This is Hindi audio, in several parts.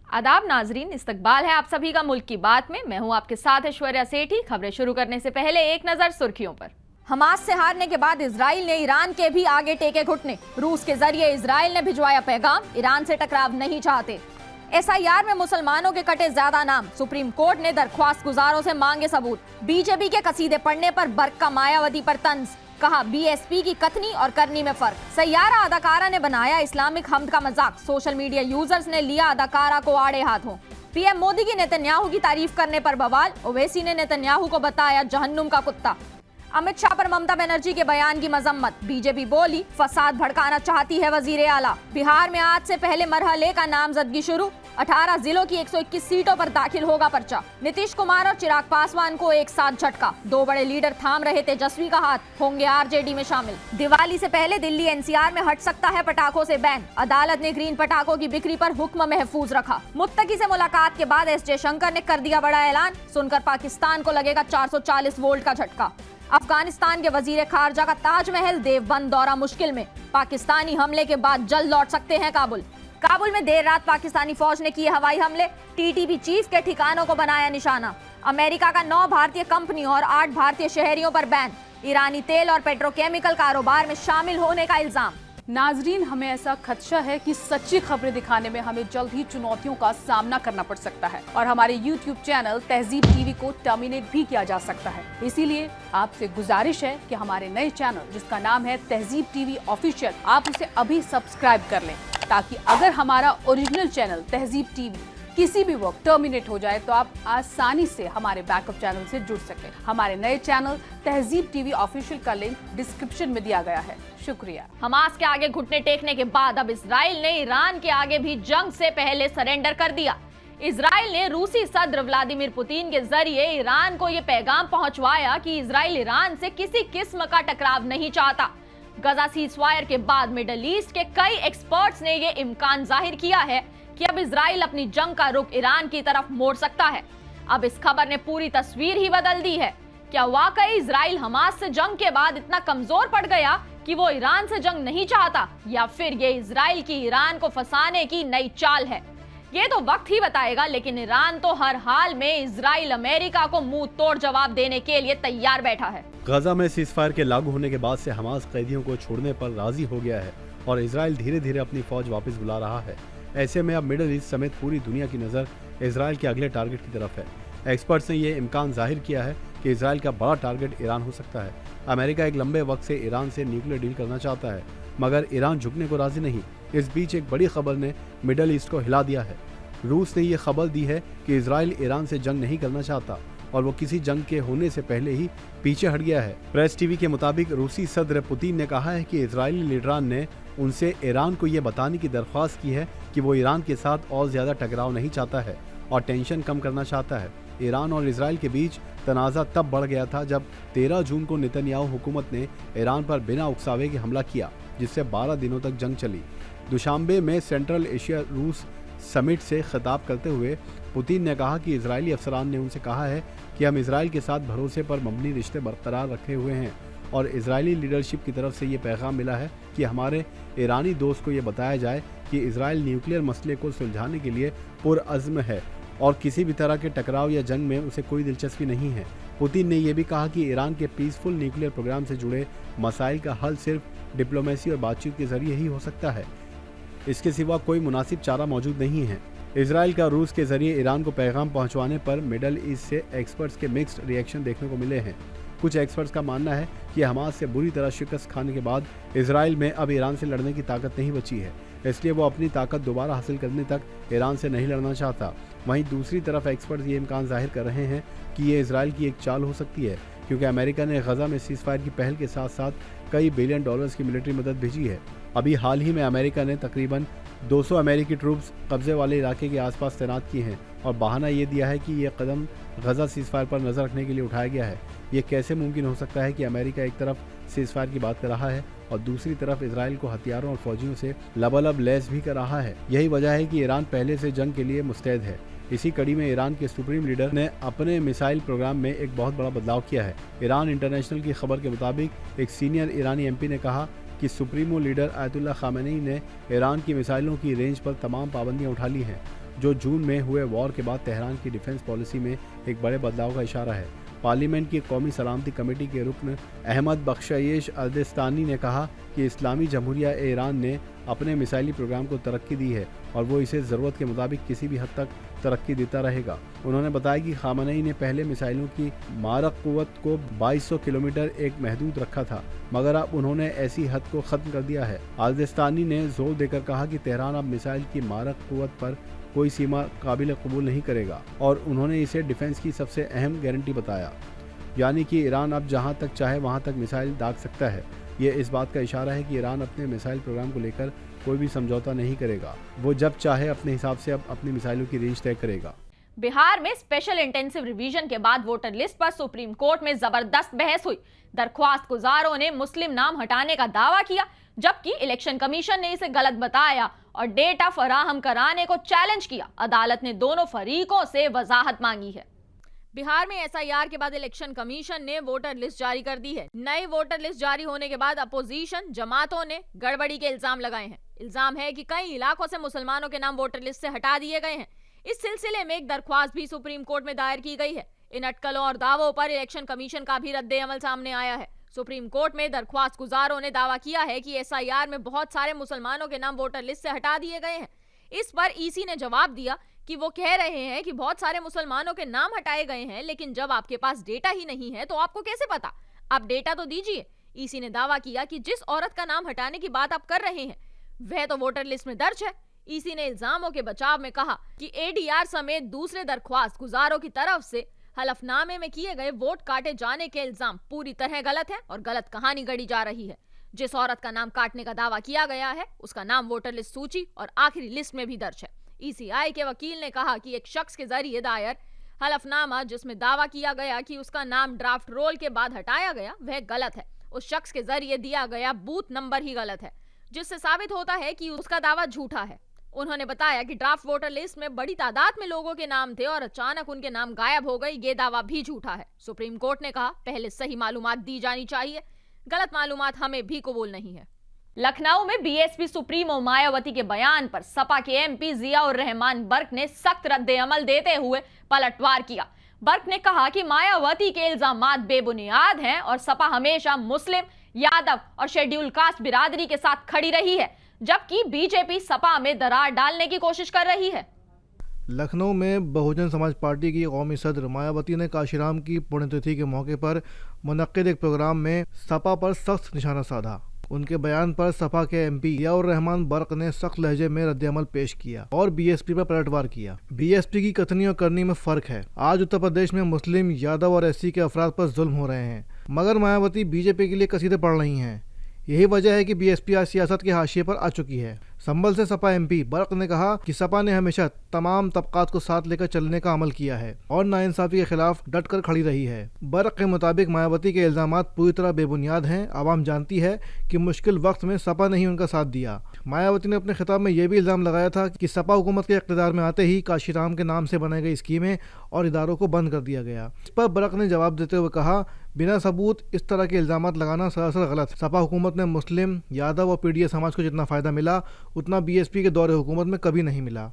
आदाब नाजरीन, इस्तकबाल है आप सभी का मुल्क की बात में। मैं हूं आपके साथ ऐश्वर्या सेठी। खबरें शुरू करने से पहले एक नजर सुर्खियों पर। हमास से हारने के बाद इजराइल ने ईरान के भी आगे टेके घुटने। रूस के जरिए इजराइल ने भिजवाया पैगाम, ईरान से टकराव नहीं चाहते। SIR में मुसलमानों के कटे ज्यादा नाम, सुप्रीम कोर्ट ने दरख्वास्त गुजारों से मांगे सबूत। बीजेपी के कसीदे पढ़ने पर बरका मायावती पर तंज, कहा BSP की कथनी और करनी में फर्क। सैयारा अदाकारा ने बनाया इस्लामिक हमद का मजाक, सोशल मीडिया यूजर्स ने लिया अदाकारा को आड़े हाथों। PM मोदी की नेतन्याहू की तारीफ करने पर बवाल, ओवैसी ने नेतन्याहू को बताया जहन्नुम का कुत्ता। अमित शाह पर ममता बनर्जी के बयान की मजम्मत, बीजेपी बोली फसाद भड़काना चाहती है वजीर आला। बिहार में आज से पहले मरहले का नामजदगी शुरू, 18 जिलों की 121 सीटों पर दाखिल होगा पर्चा। नीतीश कुमार और चिराग पासवान को एक साथ झटका, दो बड़े लीडर थाम रहे तेजस्वी का हाथ, होंगे RJD में शामिल। दिवाली से पहले दिल्ली NCR में हट सकता है पटाखों से बैन, अदालत ने ग्रीन पटाखों की बिक्री पर हुक्म महफूज रखा। मुत्तकी से मुलाकात के बाद S जयशंकर ने कर दिया बड़ा ऐलान, सुनकर पाकिस्तान को लगेगा 440 वोल्ट का झटका। अफगानिस्तान के वजीर खारजा का ताजमहल देवबंद दौरा मुश्किल में, पाकिस्तानी हमले के बाद जल्द लौट सकते हैं काबुल। काबुल में देर रात पाकिस्तानी फौज ने किए हवाई हमले, TTP चीफ के ठिकानों को बनाया निशाना। अमेरिका का 9 भारतीय कंपनियों और 8 भारतीय शहरियों पर बैन, ईरानी तेल और पेट्रोकेमिकल कारोबार में शामिल होने का इल्जाम। नाजरीन, हमें ऐसा खदशा है कि सच्ची खबरें दिखाने में हमें जल्द ही चुनौतियों का सामना करना पड़ सकता है और हमारे YouTube चैनल तहजीब TV को टर्मिनेट भी किया जा सकता है। इसीलिए आपसे गुजारिश है कि हमारे नए चैनल जिसका नाम है तहजीब TV ऑफिशियल, आप उसे अभी सब्सक्राइब कर लें, ताकि अगर हमारा ओरिजिनल चैनल तहजीब TV किसी भी वक्त टर्मिनेट हो जाए तो आप आसानी से हमारे बैकअप चैनल से जुड़ सकें। हमारे नए चैनल तहजीब TV ऑफिशियल का लिंक डिस्क्रिप्शन में दिया गया है। शुक्रिया। हमास के आगे घुटने टेकने के बाद अब इजराइल ने ईरान के आगे भी जंग से पहले सरेंडर कर दिया। इजराइल ने रूसी सदर व्लादिमीर पुतिन के जरिए ईरान को यह पैगाम पहुंचवाया कि इजराइल ईरान से किसी किस्म का टकराव नहीं चाहता। गजा सीजफायर के बाद मिडल ईस्ट के कई एक्सपर्ट्स ने यह इम्कान जाहिर किया है कि अब इजराइल अपनी जंग का रुख ईरान की तरफ मोड़ सकता है। अब इस खबर ने पूरी तस्वीर ही बदल दी है। क्या वाकई इजराइल हमास से जंग के बाद इतना कमजोर पड़ गया कि वो ईरान से जंग नहीं चाहता, या फिर ये इजराइल की ईरान को फंसाने की नई चाल है? ये तो वक्त ही बताएगा, लेकिन ईरान तो हर हाल में इजराइल अमेरिका को मुंह तोड़ जवाब देने के लिए तैयार बैठा है। गजा में सीजफायर के लागू होने के बाद से हमास कैदियों को छोड़ने पर राजी हो गया है और इजराइल धीरे धीरे अपनी फौज वापस बुला रहा है। ऐसे में अब मिडिल ईस्ट समेत पूरी दुनिया की नजर इजराइल के अगले टारगेट की तरफ है। एक्सपर्ट्स ने यह इम्कान जाहिर किया है कि इजराइल का बड़ा टारगेट ईरान हो सकता है। अमेरिका एक लंबे वक्त से ईरान से न्यूक्लियर डील करना चाहता है, मगर ईरान झुकने को राजी नहीं। इस बीच एक बड़ी खबर ने मिडिल ईस्ट को हिला दिया है। रूस ने यह खबर दी है कि इजराइल ईरान से जंग नहीं करना चाहता और वो किसी जंग के होने से पहले ही पीछे हट गया है। प्रेस टीवी के मुताबिक रूसी सदर पुतिन ने कहा है कि इजरायली लीडरान ने उनसे ईरान को यह बताने की दरख्वास्त की है कि वो ईरान के साथ और ज्यादा टकराव नहीं चाहता है और टेंशन कम करना चाहता है। ईरान और इजराइल के बीच तनाज़ा तब बढ़ गया था जब 13 जून को नेतन्याहू हुकूमत ने ईरान पर बिना उकसावे के हमला किया, जिससे 12 दिनों तक जंग चली। दुशांबे में सेंट्रल एशिया रूस समिट से खिताब करते हुए पुतिन ने कहा कि इजरायली अफसरान ने उनसे कहा है कि हम इजराइल के साथ भरोसे पर मबनी रिश्ते बरकरार रखे हुए हैं और इजरायली लीडरशिप की तरफ से ये पैगाम मिला है कि हमारे ईरानी दोस्त को ये बताया जाए कि इजराइल न्यूक्लियर मसले को सुलझाने के लिए पुरअज़्म है और किसी भी तरह के टकराव या जंग में उसे कोई दिलचस्पी नहीं है। पुतिन ने यह भी कहा कि ईरान के पीसफुल न्यूक्लियर प्रोग्राम से जुड़े मसाइल का हल सिर्फ डिप्लोमेसी और बातचीत के जरिए ही हो सकता है, इसके सिवा कोई मुनासिब चारा मौजूद नहीं है। इजराइल का रूस के जरिए ईरान को पैगाम पहुंचवाने पर मिडल ईस्ट से एक्सपर्ट्स के मिक्स्ड रिएक्शन देखने को मिले हैं। कुछ एक्सपर्ट्स का मानना है कि हमास से बुरी तरह शिकस्त खाने के बाद इजराइल में अब ईरान से लड़ने की ताकत नहीं बची है, इसलिए वो अपनी ताकत दोबारा हासिल करने तक ईरान से नहीं लड़ना चाहता। वहीं दूसरी तरफ एक्सपर्ट्स ये इम्कान जाहिर कर रहे हैं कि ये इजराइल की एक चाल हो सकती है, क्योंकि अमेरिका ने गजा में सीजफायर की पहल के साथ साथ कई बिलियन डॉलर्स की मिलिट्री मदद भेजी है। अभी हाल ही में अमेरिका ने तकरीबन 200 अमेरिकी ट्रूप्स कब्जे वाले इलाके के आसपास तैनात किए हैं और बहाना ये दिया है कि ये कदम गजा सीजफायर पर नज़र रखने के लिए उठाया गया है। ये कैसे मुमकिन हो सकता है कि अमेरिका एक तरफ सीजफायर की बात कर रहा है और दूसरी तरफ इजराइल को हथियारों और फौजियों से लबालब लैस भी कर रहा है? यही वजह है कि ईरान पहले से जंग के लिए मुस्तैद है। इसी कड़ी में ईरान के सुप्रीम लीडर ने अपने मिसाइल प्रोग्राम में एक बहुत बड़ा बदलाव किया है। ईरान इंटरनेशनल की खबर के मुताबिक एक सीनियर ईरानी MP ने कहा कि सुप्रीमो लीडर आयतुल्लाह खामेनी ने ईरान की मिसाइलों की रेंज पर तमाम पाबंदियां उठा ली हैं। जो जून में हुए वॉर के बाद तेहरान की डिफेंस पॉलिसी में एक बड़े बदलाव का इशारा है। पार्लियामेंट की कौमी सलामती कमेटी के रुकन अहमद बख्शायश अल्दिस्तानी ने कहा कि इस्लामी जमहूरिया ईरान ने अपने मिसाइली प्रोग्राम को तरक्की दी है और वो इसे ज़रूरत के मुताबिक किसी भी हद तक तरक्की देता रहेगा। उन्होंने बताया कि खामनेई ने पहले मिसाइलों की मारक कुव्वत को 2200 किलोमीटर एक महदूद रखा था, मगर अब उन्होंने ऐसी हद को ख़त्म कर दिया है। अल्दिस्तानी ने जोर देकर कहा कि तेहरान अब मिसाइल की मारक कुव्वत पर कोई सीमा काबिल कबूल नहीं करेगा और उन्होंने इसे डिफेंस की सबसे अहम गारंटी बताया, यानी कि ईरान अब जहां तक चाहे वहां तक मिसाइल दाग सकता है। ये इस बात का इशारा है कि ईरान अपने मिसाइल प्रोग्राम को लेकर कोई भी समझौता नहीं करेगा। वो जब चाहे अपने हिसाब से अब अपनी मिसाइलों की रेंज तय करेगा। बिहार में स्पेशल इंटेंसिव रिवीजन के बाद वोटर लिस्ट पर सुप्रीम कोर्ट में जबरदस्त बहस हुई। दरख्वास्त गुजारों ने मुस्लिम नाम हटाने का दावा किया, जबकि इलेक्शन कमीशन ने इसे गलत बताया और डेटा फराहम कराने को चैलेंज किया। अदालत ने दोनों फरीकों से वजाहत मांगी है। बिहार में एसआईआर के बाद इलेक्शन कमीशन ने वोटर लिस्ट जारी कर दी है। नई वोटर लिस्ट जारी होने के बाद अपोजिशन जमातों ने गड़बड़ी के इल्जाम लगाए हैं। इल्जाम है कि कई इलाकों से मुसलमानों के नाम वोटर लिस्ट से हटा दिए गए हैं। इस सिलसिले में एक दरख्वास्त भी सुप्रीम कोर्ट में दायर की गई है। इन अटकलों और दावों पर इलेक्शन कमीशन का भी रद्दे अमल सामने आया है। सुप्रीम कोर्ट में दरख्वास्त गुजारों ने दावा किया है कि एसआईआर में बहुत सारे मुसलमानों के नाम वोटर लिस्ट से हटा दिए गए हैं। इस पर ईसी ने जवाब दिया कि वो कह रहे हैं कि बहुत सारे मुसलमानों के नाम हटाए गए हैं, लेकिन जब आपके पास डेटा ही नहीं है तो आपको कैसे पता? आप डेटा तो दीजिए। ईसी ने दावा किया कि जिस औरत का नाम हटाने की बात आप कर रहे हैं वह तो वोटर लिस्ट में दर्ज है। ईसी ने इल्जामों के बचाव में कहा कि एडीआर समेत दूसरे दरख्वास्त गुजारों की तरफ से हलफनामे में किए गए वोट काटे जाने के इल्जाम पूरी तरह गलत है और गलत कहानी गढ़ी जा रही है। जिस औरत का नाम काटने का दावा किया गया है उसका नाम वोटर लिस्ट सूची और आखिरी लिस्ट में भी दर्ज है। ईसीआई के वकील ने कहा कि एक शख्स के जरिए दायर हलफनामा जिसमें दावा किया गया कि उसका नाम ड्राफ्ट रोल के बाद हटाया गया वह गलत है। उस शख्स के जरिए दिया गया बूथ नंबर ही गलत है, जिससे साबित होता है कि उसका दावा झूठा है। उन्होंने बताया कि ड्राफ्ट वोटर लिस्ट में बड़ी तादाद में लोगों के नाम थे और अचानक उनके नाम गायब हो गए, ये दावा भी झूठा है। सुप्रीम कोर्ट ने कहा पहले सही मालूमात दी जानी चाहिए, गलत मालूमात हमें भी कबूल नहीं है। लखनऊ में बीएसपी सुप्रीमो मायावती के बयान पर सपा के एमपी जियाउर रहमान बर्क ने सख्त रद्दे अमल देते हुए पलटवार किया। बर्क ने कहा कि मायावती के इल्जामात बेबुनियाद हैं और सपा हमेशा मुस्लिम, यादव और शेड्यूल कास्ट बिरादरी के साथ खड़ी रही है, जबकि बीजेपी सपा में दरार डालने की कोशिश कर रही है। लखनऊ में बहुजन समाज पार्टी की कौमी सदर मायावती ने काशीराम की पुण्यतिथि के मौके पर मुनक्किद एक प्रोग्राम में सपा पर सख्त निशाना साधा। उनके बयान पर सपा के एमपी जियाउर रहमान बर्क ने सख्त लहजे में रद्देअमल पेश किया और बीएसपी पर पलटवार किया। बीएसपी की कथनी और करनी में फर्क है। आज उत्तर प्रदेश में मुस्लिम, यादव और एससी के अफराद पर जुल्म हो रहे हैं, मगर मायावती बीजेपी के लिए कसीदे पढ़ रही हैं। यही वजह है कि बीएसपी आज सियासत के हाशिए पर आ चुकी है। संभल से सपा एमपी बर्क ने कहा कि सपा ने हमेशा तमाम तबकात को साथ लेकर चलने का अमल किया है और नाइंसाफी के खिलाफ डटकर खड़ी रही है। बर्क के मुताबिक मायावती के इल्जामात पूरी तरह बेबुनियाद हैं। आवाम जानती है कि मुश्किल वक्त में सपा ने ही उनका साथ दिया। मायावती ने अपने खिताब में यह भी इल्जाम लगाया था कि सपा हुकूमत के इक़्तिदार में आते ही काशीराम के नाम से बनाई गई स्कीमें और इदारों को बंद कर दिया गया। इस पर बर्क ने जवाब देते हुए कहा, बिना सबूत इस तरह के इल्जामात लगाना सरासर गलत है। सपा हुकूमत में मुस्लिम, यादव और पीडीए समाज को जितना फ़ायदा मिला उतना बीएसपी के दौरे हुकूमत में कभी नहीं मिला।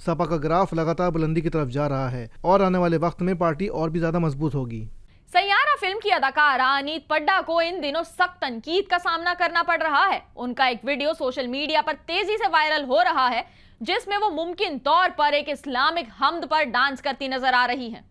सपा का ग्राफ लगातार बुलंदी की तरफ जा रहा है और आने वाले वक्त में पार्टी और भी ज़्यादा मजबूत होगी। सैयारा फिल्म की अदाकारा अनीत पड्डा को इन दिनों सख्त तनकीद का सामना करना पड़ रहा है। उनका एक वीडियो सोशल मीडिया पर तेजी से वायरल हो रहा है, जिसमें वो मुमकिन तौर पर एक इस्लामिक हमद पर डांस करती नजर आ रही हैं।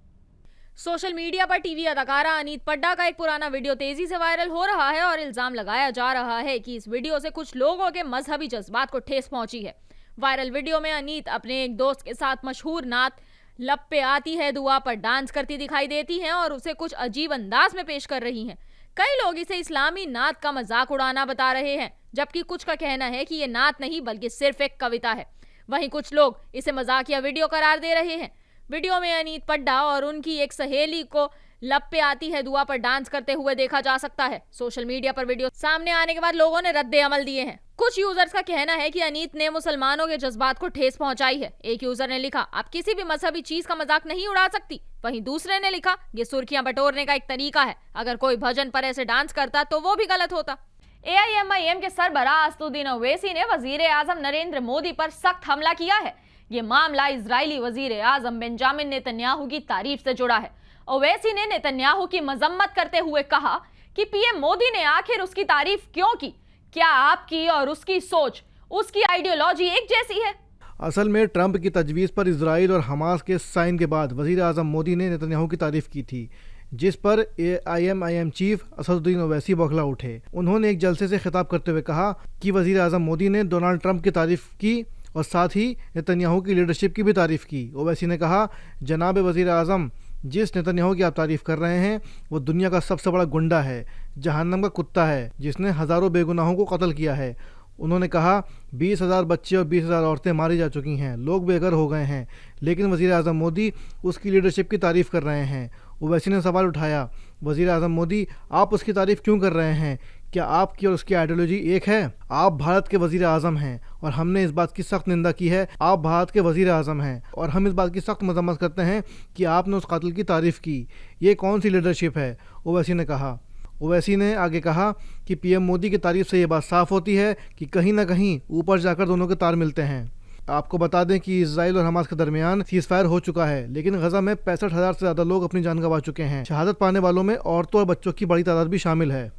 सोशल मीडिया पर टीवी अदाकारा अनीत पड्डा का एक पुराना वीडियो तेजी से वायरल हो रहा है और इल्जाम लगाया जा रहा है कि इस वीडियो से कुछ लोगों के मजहबी जज्बात को ठेस पहुंची है। वायरल वीडियो में अनीत अपने एक दोस्त के साथ मशहूर नात लब पे आती है दुआ पर डांस करती दिखाई देती हैं और उसे कुछ अजीब अंदाज में पेश कर रही हैं। कई लोग इसे इस्लामी नात का मजाक उड़ाना बता रहे हैं, जबकि कुछ का कहना है कि ये नात नहीं बल्कि सिर्फ एक कविता है। वहीं कुछ लोग इसे मजाकिया वीडियो करार दे रहे हैं। वीडियो में अनीत पड्डा और उनकी एक सहेली को लब पे आती है दुआ पर डांस करते हुए देखा जा सकता है। सोशल मीडिया पर वीडियो सामने आने के बाद लोगों ने रद्दे अमल दिए हैं। कुछ यूजर्स का कहना है कि अनीत ने मुसलमानों के जज्बात को ठेस पहुंचाई है। एक यूजर ने लिखा, आप किसी भी मजहबी चीज का मजाक नहीं उड़ा सकती। वहीं दूसरे ने लिखा, ये सुर्खियां बटोरने का एक तरीका है, अगर कोई भजन पर ऐसे डांस करता तो वो भी गलत होता। AIMIM के सरबराह असदुद्दीन ओवैसी ने वजीर आजम नरेंद्र मोदी पर सख्त हमला किया है। ये मामला इजरायली वजीर आजम बेंजामिन नेतन्याहू की तारीफ से जुड़ा है। ओवैसी ने नेतन्याहू की मजम्मत करते हुए कहा कि पीएम मोदी ने आखिर उसकी तारीफ क्यों की? क्या आपकी और उसकी सोच, उसकी आइडियोलॉजी एक जैसी है? असल में ट्रंप की तजवीज़ पर इजराइल और हमास के साइन के बाद वज़ीर आज़म मोदी ने नेतन्याहू की तारीफ की थी, जिस पर IMIM चीफ असदुद्दीन ओवैसी बौखला उठे। उन्होंने एक जलसे से खिताब करते हुए कहा कि वज़ीर आज़म मोदी ने डोनाल्ड ट्रंप की तारीफ की और साथ ही नेतन्याहू की लीडरशिप की भी तारीफ की। ओवैसी ने कहा, जनाब वज़ीर आज़म, जिस नेतन्याहू की आप तारीफ कर रहे हैं वो दुनिया का सबसे बड़ा गुंडा है, जहन्नम का कुत्ता है, जिसने हज़ारों बेगुनाहों को कत्ल किया है। उन्होंने कहा 20,000 बच्चे और 20,000 औरतें मारी जा चुकी हैं, लोग बेघर हो गए हैं, लेकिन वज़ीर आज़म मोदी उसकी लीडरशिप की तारीफ़ कर रहे हैं। ओवैसी ने सवाल उठाया, वज़ीर आज़म मोदी, आप उसकी तारीफ़ क्यों कर रहे हैं? क्या आपकी और उसकी आइडियोलॉजी एक है? आप भारत के वज़ीर आज़म हैं और हमने इस बात की सख्त निंदा की है। आप भारत के वज़ीर आज़म हैं और हम इस बात की सख्त मजम्मत करते हैं कि आपने उस कातिल की तारीफ़ की। ये कौन सी लीडरशिप है? ओवैसी ने कहा। ओवैसी ने आगे कहा कि पीएम मोदी की तारीफ से ये बात साफ होती है कि कहीं ना कहीं ऊपर जाकर दोनों के तार मिलते हैं। आपको बता दें कि इजराइल और हमास के दरमियान सीज़फायर हो चुका है, लेकिन गजा में 65,000 से ज़्यादा लोग अपनी जान गंवा चुके हैं। शहादत पाने वालों में औरतों और बच्चों की बड़ी तादाद भी शामिल है।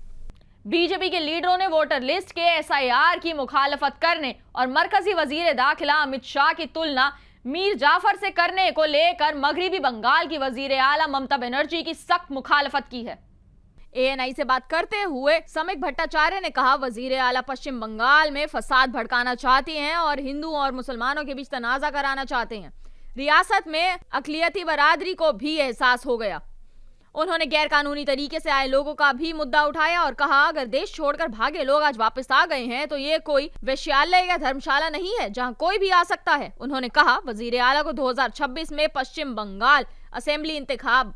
बीजेपी के लीडरों ने वोटर लिस्ट के SIR की मुखालफत करने और मरकजी वजीर दाखिला अमित शाह की तुलना मीर जाफर से करने को लेकर मगरिबी बंगाल की वजीर आला ममता बनर्जी की सख्त मुखालफत की है। ANI से बात करते हुए समीक भट्टाचार्य ने कहा, वजीर आला पश्चिम बंगाल में फसाद भड़काना चाहती हैं और हिंदुओं और मुसलमानों के बीच तनाजा कराना चाहते हैं। रियासत में अकलियती बरादरी को भी एहसास हो गया। उन्होंने गैर कानूनी तरीके से आए लोगों का भी मुद्दा उठाया और कहा, अगर देश छोड़कर भागे लोग आज वापस आ गए हैं तो ये कोई वेश्यालय या धर्मशाला नहीं है जहां कोई भी आ सकता है। उन्होंने कहा, वजीर आला को 2026 में पश्चिम बंगाल असेंबली इंतखाब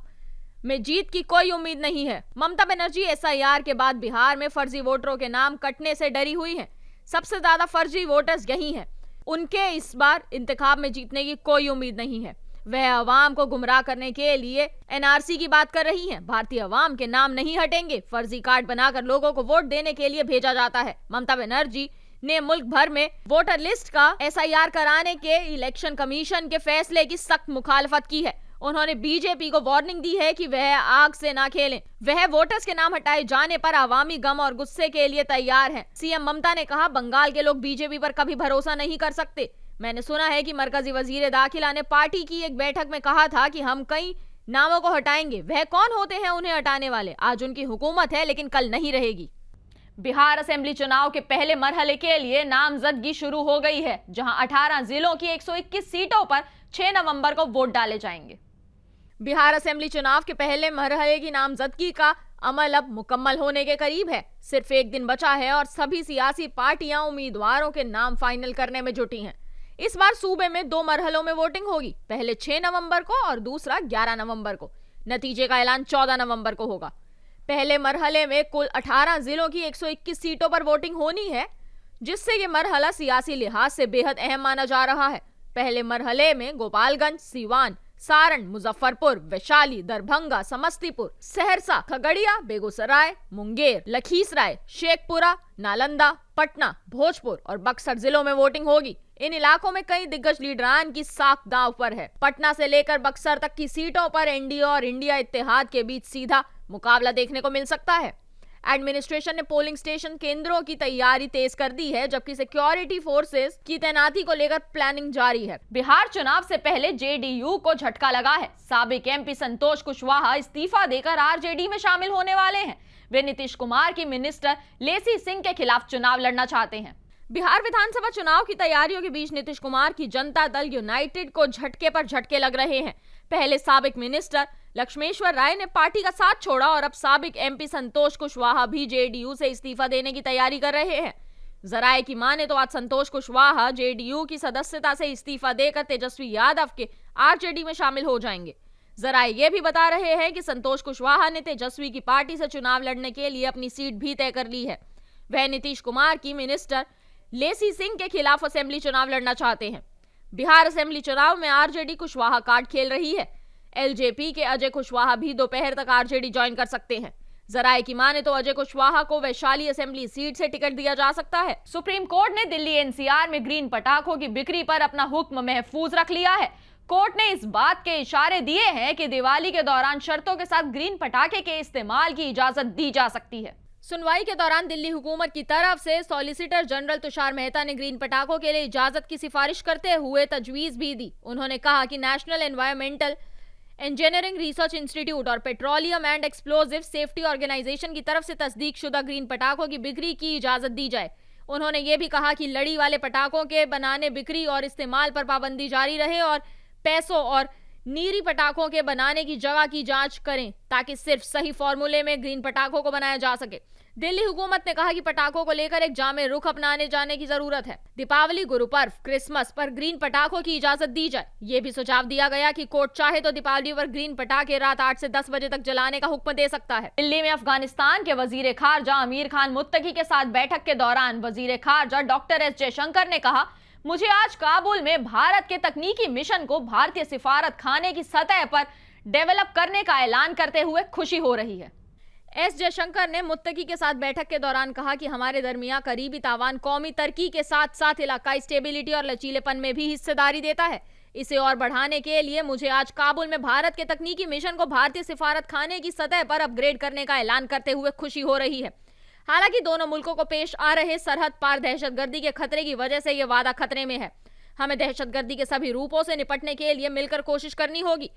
में जीत की कोई उम्मीद नहीं है। ममता बनर्जी SIR के बाद बिहार में फर्जी वोटरों के नाम कटने से डरी हुई हैं। सबसे ज्यादा फर्जी वोटर्स यही हैं। उनके इस बार इंतखाब में जीतने की कोई उम्मीद नहीं है। वह अवाम को गुमराह करने के लिए NRC की बात कर रही हैं। भारतीय अवाम के नाम नहीं हटेंगे। फर्जी कार्ड बनाकर लोगों को वोट देने के लिए भेजा जाता है। ममता बनर्जी ने मुल्क भर में वोटर लिस्ट का SIR कराने के इलेक्शन कमीशन के फैसले की सख्त मुखालफत की है। उन्होंने बीजेपी को वार्निंग दी है कि वह आग से ना खेलें। वह वोटर्स के नाम हटाए जाने पर आवामी गम और गुस्से के लिए तैयार हैं। CM ममता ने कहा, बंगाल के लोग बीजेपी पर कभी भरोसा नहीं कर सकते। मैंने सुना है कि मरकजी वजीर दाखिला ने पार्टी की एक बैठक में कहा था कि हम कई नामों को हटाएंगे। वह कौन होते हैं उन्हें हटाने वाले? आज उनकी हुकूमत है लेकिन कल नहीं रहेगी। बिहार असेंबली चुनाव के पहले मरहले के लिए नामजदगी शुरू हो गई है, जहां 18 जिलों की 121 सीटों पर 6 नवंबर को वोट डाले जाएंगे। बिहार असेंबली चुनाव के पहले मरहले की नामजदगी का अमल अब मुकम्मल होने के करीब है। सिर्फ एक दिन बचा है और सभी सियासी पार्टियां उम्मीदवारों के नाम फाइनल करने में जुटी हैं। इस बार सूबे में 2 मरहलों में वोटिंग होगी, पहले 6 नवंबर को और दूसरा 11 नवंबर को। नतीजे का ऐलान 14 नवंबर को होगा। पहले मरहले में कुल 18 जिलों की 121 सीटों पर वोटिंग होनी है, जिससे ये मरहला सियासी लिहाज से बेहद अहम माना जा रहा है। पहले मरहले में गोपालगंज, सीवान, सारण, मुजफ्फरपुर, वैशाली, दरभंगा, समस्तीपुर, सहरसा, खगड़िया, बेगूसराय, मुंगेर, लखीसराय, शेखपुरा, नालंदा, पटना, भोजपुर और बक्सर जिलों में वोटिंग होगी। इन इलाकों में कई दिग्गज लीडरान की साख दांव पर है। पटना से लेकर बक्सर तक की सीटों पर एनडीए और इंडिया इत्तेहाद के बीच सीधा मुकाबला देखने को मिल सकता है। एडमिनिस्ट्रेशन ने पोलिंग स्टेशन केंद्रों की तैयारी तेज कर दी है, जबकि सिक्योरिटी फोर्सेस की तैनाती को लेकर प्लानिंग जारी है। बिहार चुनाव से पहले जेडीयू को झटका लगा है। साबिक एमपी संतोष कुशवाहा इस्तीफा देकर आरजेडी में शामिल होने वाले हैं। वे नीतीश कुमार की मिनिस्टर लेसी सिंह के खिलाफ चुनाव लड़ना चाहते हैं। बिहार विधानसभा चुनाव की तैयारियों के बीच नीतीश कुमार की जनता दल यूनाइटेड को झटके पर झटके लग रहे हैं। पहले साबिक मिनिस्टर लक्ष्मेश्वर राय ने पार्टी का साथ छोड़ा और अब साबिक एमपी संतोष कुशवाहा भी जेडीयू से इस्तीफा देने की तैयारी कर रहे हैं। जराये की माने तो आज संतोष कुशवाहा जेडीयू की सदस्यता से इस्तीफा देकर तेजस्वी यादव के आरजेडी में शामिल हो जाएंगे। जराये ये भी बता रहे हैं कि संतोष कुशवाहा ने तेजस्वी की पार्टी से चुनाव लड़ने के लिए अपनी सीट भी तय कर ली है। वह नीतीश कुमार की मिनिस्टर लेसी सिंह के खिलाफ असेंबली चुनाव लड़ना चाहते हैं। बिहार असेंबली चुनाव में आरजेडी कुशवाहा कार्ड खेल रही है। एलजेपी के अजय कुशवाहा भी दोपहर तक आरजेडी ज्वाइन कर सकते हैं। जराये की माने तो अजय कुशवाहा को वैशाली असेंबली सीट से टिकट दिया जा सकता है। सुप्रीम कोर्ट ने दिल्ली एनसीआर में ग्रीन पटाखों की बिक्री पर अपना हुक्म महफूज रख लिया है। कोर्ट ने इस बात के इशारे दिए हैं कि दिवाली के दौरान शर्तों के साथ ग्रीन पटाखे के इस्तेमाल की इजाजत दी जा सकती है। सुनवाई के दौरान दिल्ली हुकूमत की तरफ से सॉलिसिटर जनरल तुषार मेहता ने ग्रीन पटाखों के लिए इजाजत की सिफारिश करते हुए तजवीज भी दी। उन्होंने कहा कि national environmental engineering research institute और petroleum and explosive safety organisation की तरफ से तस्दीक शुदा ग्रीन पटाखों की बिक्री की इजाजत दी जाए। उन्होंने ये भी कहा कि लड़ी वाले पटाखों के बनाने, बिक्री और इस्तेमाल पर पाबंदी जारी रहे और पैसों और नीरी पटाखों के बनाने की जगह की जांच करें ताकि सिर्फ सही फॉर्मूले में ग्रीन पटाखों को बनाया जा सके। दिल्ली हुकूमत ने कहा कि पटाखों को लेकर एक जामे रुख अपनाने जाने की जरूरत है। दीपावली, गुरु पर्व, क्रिसमस पर ग्रीन पटाखों की इजाजत दी जाए। ये भी सुझाव दिया गया कि कोर्ट चाहे तो दीपावली पर ग्रीन पटाखे रात 8 से 10 बजे तक जलाने का हुक्म दे सकता है। दिल्ली में अफगानिस्तान के वजीर खारजा आमिर खान मुत्तकी के साथ बैठक के दौरान वजीर खारजा डॉक्टर एस जयशंकर ने कहा, मुझे आज काबुल में भारत के तकनीकी मिशन को भारतीय सिफारत खाने की सतह पर डेवलप करने का ऐलान करते हुए खुशी हो रही है। एस जयशंकर ने मुत्तकी के साथ बैठक के दौरान कहा कि हमारे दरमियान करीबी तावान कौमी तरक्की के साथ साथ इलाकाई स्टेबिलिटी और लचीलेपन में भी हिस्सेदारी देता है। इसे और बढ़ाने के लिए मुझे आज काबुल में भारत के तकनीकी मिशन को भारतीय सिफारत खाने की सतह पर अपग्रेड करने का ऐलान करते हुए खुशी हो रही है। हालांकि दोनों मुल्कों को पेश आ रहे सरहद पार दहशतगर्दी के खतरे की वजह से यह वादा खतरे में है। हमें दहशतगर्दी के सभी रूपों से निपटने के लिए मिलकर कोशिश करनी होगी।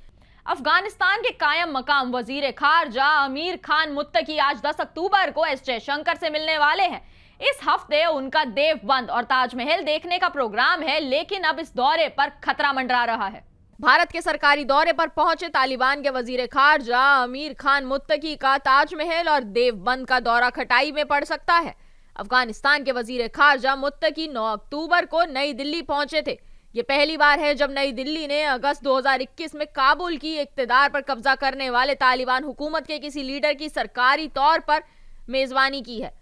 अफगानिस्तान के कायम मकाम वजीर खारजा आमिर खान मुत्तकी आज 10 अक्टूबर को एस जयशंकर से मिलने वाले हैं। इस हफ्ते उनका देवबंद और ताजमहल देखने का प्रोग्राम है, लेकिन अब इस दौरे पर खतरा मंडरा रहा है। भारत के सरकारी दौरे पर पहुंचे तालिबान के वजीर खारजा आमिर खान मुत्तकी का ताजमहल और देवबंद का दौरा खटाई में पड़ सकता है। अफगानिस्तान के वजीर खारजा मुत्तकी 9 अक्टूबर को नई दिल्ली पहुंचे थे। ये पहली बार है जब नई दिल्ली ने अगस्त 2021 में काबुल की इक्तदार पर कब्जा करने वाले तालिबान हुकूमत के किसी लीडर की सरकारी तौर पर मेजबानी की है।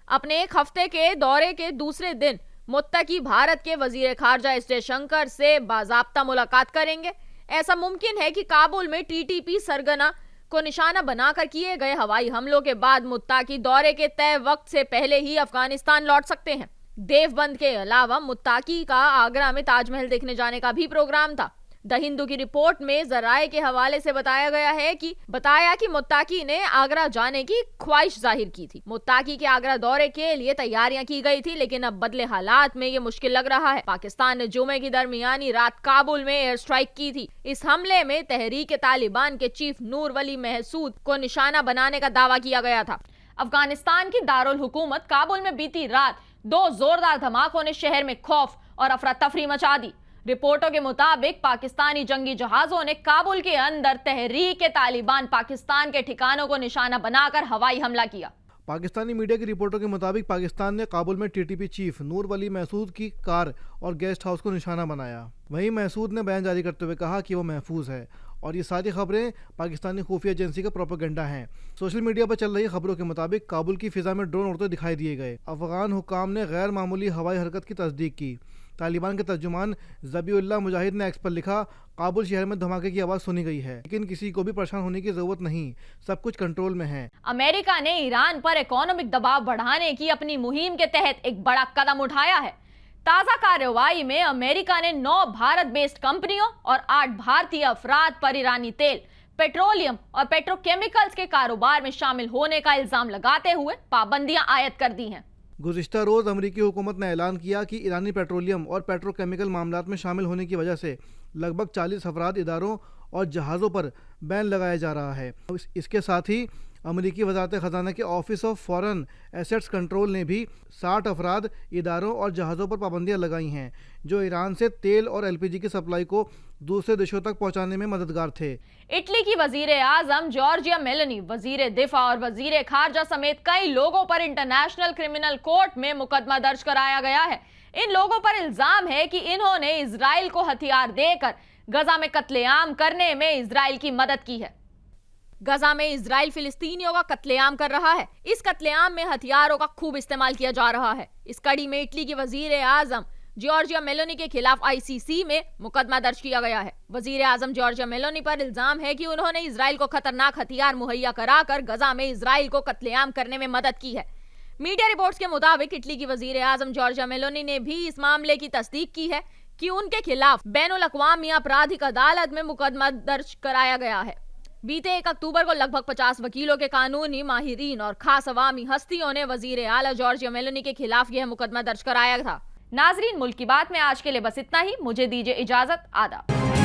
अपने एक हफ्ते के दौरे के दूसरे दिन मुत्तकी भारत के वजीर खारजा एस जयशंकर से बाज़ाब्ता मुलाकात करेंगे। ऐसा मुमकिन है कि काबुल में टीटीपी सरगना को निशाना बनाकर किए गए हवाई हमलों के बाद मुत्तकी दौरे के तय वक्त से पहले ही अफगानिस्तान लौट सकते हैं। देवबंद के अलावा मुत्तकी का आगरा में ताजमहल देखने जाने का भी प्रोग्राम था। द हिंदू की रिपोर्ट में जराये के हवाले से बताया कि मुत्तकी ने आगरा जाने की ख्वाहिश जाहिर की थी। मुत्तकी के आगरा दौरे के लिए तैयारियां की गई थी, लेकिन अब बदले हालात में ये मुश्किल लग रहा है। पाकिस्तान ने जुमे की दरमियानी रात काबुल में एयर स्ट्राइक की थी। इस हमले में तहरीक तालिबान के चीफ नूर वली महसूद को निशाना बनाने का दावा किया गया था। अफगानिस्तान की दारुल हुकूमत काबुल में बीती रात 2 जोरदार धमाकों ने शहर में खौफ और अफरा तफरी मचा दी। रिपोर्टों के मुताबिक पाकिस्तानी जंगी जहाजों ने काबुल के अंदर तहरीक तालिबान पाकिस्तान के ठिकानों को निशाना बनाकर हवाई हमला किया। पाकिस्तानी मीडिया की रिपोर्टों के मुताबिक पाकिस्तान ने काबुल में टीटीपी चीफ नूर वली महसूद की कार और गेस्ट हाउस को निशाना बनाया। वहीं महसूद ने बयान जारी करते हुए कहा कि वो महफूज है और ये सारी खबरें पाकिस्तानी खुफिया एजेंसी का प्रोपेगेंडा हैं। सोशल मीडिया पर चल रही खबरों के मुताबिक काबुल की फिजा में ड्रोन उड़ते दिखाई दिए गए। अफगान हुकाम ने गैर मामूली हवाई हरकत की तस्दीक की। तालिबान के तर्जुमान ज़बीउल्लाह मुजाहिद ने एक्स पर लिखा, काबुल शहर में धमाके की आवाज़ सुनी गई है, लेकिन किसी को भी परेशान होने की जरूरत नहीं, सब कुछ कंट्रोल में है। अमेरिका ने ईरान पर इकोनॉमिक दबाव बढ़ाने की अपनी मुहिम के तहत एक बड़ा कदम उठाया है। ताज़ा कार्रवाई में अमेरिका ने 9 भारत बेस्ड कंपनियों और 8 भारतीय अफराद पर ईरानी तेल, पेट्रोलियम और पेट्रोकेमिकल्स के कारोबार में शामिल होने का इल्जाम लगाते हुए पाबंदियां आयद कर दी हैं। गुज़िश्ता रोज़ अमेरिकी हुकूमत ने ऐलान किया कि ईरानी पेट्रोलियम और पेट्रोकेमिकल मामलात में शामिल होने की वजह से लगभग 40 अफराद, इदारों और जहाज़ों पर बैन लगाया जा रहा है। इसके साथ ही अमेरिकी वज़ारत ख़ज़ाना के office of foreign assets control ने भी 60 अफराद, इदारों और जहाज़ों पर पाबंदियां लगाई हैं जो ईरान से तेल और एलपीजी की सप्लाई को दूसरे देशों तक पहुंचाने में मददगार थे। इटली की वजीर आजम जॉर्जिया मेलोनी, वजीर दिफा और वजीर खारजा समेत कई लोगों पर इंटरनेशनल क्रिमिनल कोर्ट में मुकदमा दर्ज कराया गया है। इन लोगों पर इल्जाम है कि इन्होंने इजराइल को हथियार देकर गजा में कत्लेआम करने में इजराइल की मदद की है। गजा में इजराइल फिलिस्तीनियों का कत्लेआम कर रहा है। इस कत्लेआम में हथियारों का खूब इस्तेमाल किया जा रहा है। इस कड़ी में इटली के वजीर आजम जॉर्जिया मेलोनी के खिलाफ आईसीसी में मुकदमा दर्ज किया गया है। वजीर आजम जॉर्जिया मेलोनी पर इल्जाम है कि उन्होंने इजराइल को खतरनाक हथियार मुहैया कराकर गजा में इजराइल को कत्लेआम करने में मदद की है। मीडिया रिपोर्ट्स के मुताबिक इटली की वजीर आजम जॉर्जिया मेलोनी ने भी इस मामले की तस्दीक की है कि उनके खिलाफ बैनुल अक़वामी आपराधिक अदालत में मुकदमा दर्ज कराया गया है। बीते 1 अक्टूबर को लगभग 50 वकीलों के कानूनी माहिरीन और खास अवामी हस्तियों ने वजीर आला जॉर्जिया मेलोनी के खिलाफ यह मुकदमा दर्ज कराया था। नाजरीन, मुल्क की बात में आज के लिए बस इतना ही। मुझे दीजिए इजाजत। आदाब।